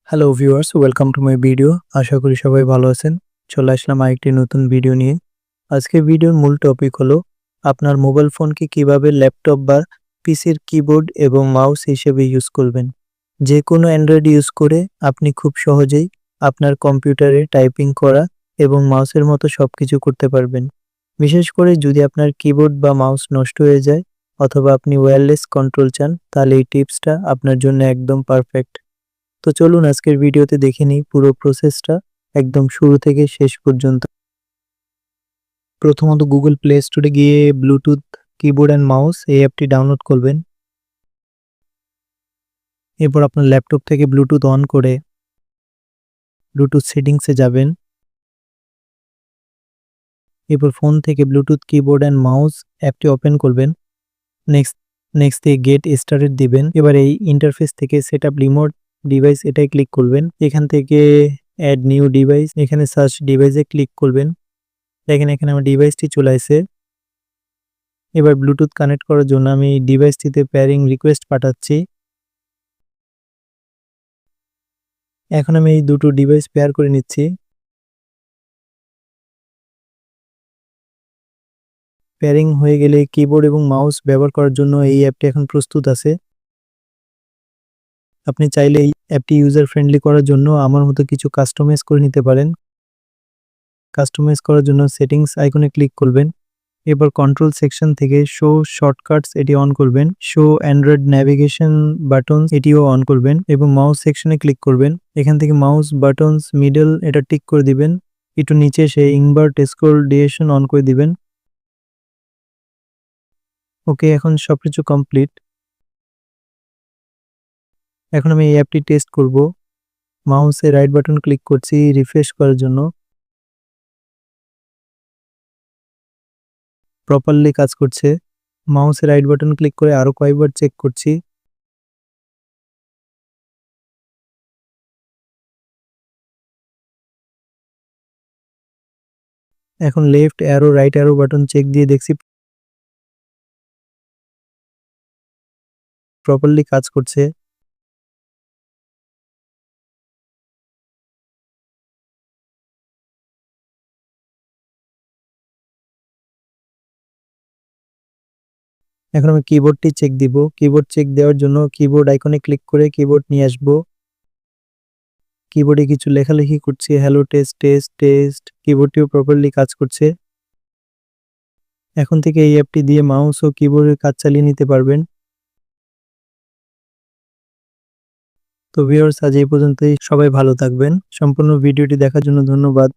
Hello viewers, welcome to my video. আশা করি সবাই ভালো আছেন। চলে আসলাম আরেকটি নতুন ভিডিও নিয়ে। আজকের ভিডিওর মূল টপিক হলো আপনার মোবাইল ফোনকে কিভাবে ল্যাপটপ বা পিসির কিবোর্ড এবং মাউস হিসেবে ইউজ করবেন। যে কোনো অ্যান্ড্রয়েড ইউজ করে আপনি খুব সহজেই আপনার কম্পিউটারে টাইপিং করা এবং মাউসের মতো সবকিছু করতে পারবেন। বিশেষ করে যদি আপনার কিবোর্ড বা মাউস নষ্ট হয়ে যায় অথবা আপনি ওয়্যারলেস কন্ট্রোল চান, তাহলে এই টিপসটা আপনার জন্য একদম পারফেক্ট। তো চলুন আজকের ভিডিওতে দেখে নিই পুরো প্রসেসটা একদম শুরু থেকে শেষ পর্যন্ত। প্রথমত গুগল প্লে স্টোরে গিয়ে ব্লুটুথ কিবোর্ড অ্যান্ড মাউস এই অ্যাপটি ডাউনলোড করবেন। এরপর আপনার ল্যাপটপ থেকে ব্লুটুথ অন করে ব্লুটুথ সেটিংসে যাবেন। এরপর ফোন থেকে ব্লুটুথ কিবোর্ড অ্যান্ড মাউস অ্যাপটি ওপেন করবেন। নেক্সট নেক্সট এ গেট স্টার্টেড দিবেন। এবার এই ইন্টারফেস থেকে সেটআপ রিমোট ডিভাইস এটাই ক্লিক করবেন। এখান থেকে অ্যাড নিউ ডিভাইস, এখানে সার্চ ডিভাইসে ক্লিক করবেন। দেখেন এখানে আমার ডিভাইসটি চলে আসছে। এবার ব্লুটুথ কানেক্ট করার জন্য আমি ডিভাইসটিতে পেয়ারিং রিকোয়েস্ট পাঠাচ্ছি। এখন আমি এই দুটো ডিভাইস পেয়ার করে নিচ্ছি। পেয়ারিং হয়ে গেলে কিবোর্ড এবং মাউস ব্যবহার করার জন্য এই অ্যাপটি এখন প্রস্তুত আছে। আপনি চাইলে এই অ্যাপটি ইউজার ফ্রেন্ডলি করার জন্য আমার মতো কিছু কাস্টমাইজ করে নিতে পারেন। কাস্টমাইজ করার জন্য সেটিংস আইকনে ক্লিক করবেন। এরপর কন্ট্রোল সেকশন থেকে শো শর্টকাটস এটি অন করবেন। শো অ্যান্ড্রয়েড ন্যাভিগেশন বাটনস এটিও অন করবেন এবং মাউস সেকশনে ক্লিক করবেন। এখান থেকে মাউস বাটনস মিডল এটা টিক করে দিবেন। একটু নিচে এসে ইনভার্ট স্ক্রল ডিরেকশন অন করে দিবেন। ওকে, এখন সবকিছু কমপ্লিট। এখন আমি এই অ্যাপটি টেস্ট করব। মাউসে রাইট বাটন ক্লিক করছি রিফ্রেশ করার জন্য। প্রপারলি কাজ করছে। মাউসে রাইট বাটন ক্লিক করে আরো কয়েকবার চেক করছি। এখন left arrow right arrow button check দিয়ে দেখছি প্রপারলি কাজ করছে। এখন আমি কিবোর্ডটি চেক দিব। কিবোর্ড চেক দেওয়ার জন্য কিবোর্ড আইকনে ক্লিক করে কিবোর্ড নিয়ে আসবো। কিবোর্ডে কিছু লেখালেখি করছি, হ্যালো টেস্ট টেস্ট টেস্ট। কিবোর্ডটিও প্রপারলি কাজ করছে। এখন থেকে এই অ্যাপটি দিয়ে মাউস ও কিবোর্ডের কাজ চালিয়ে নিতে পারবেন। তো ভিউয়ার্স, আজ এই পর্যন্তই। সবাই ভালো থাকবেন। সম্পূর্ণ ভিডিওটি দেখার জন্য ধন্যবাদ।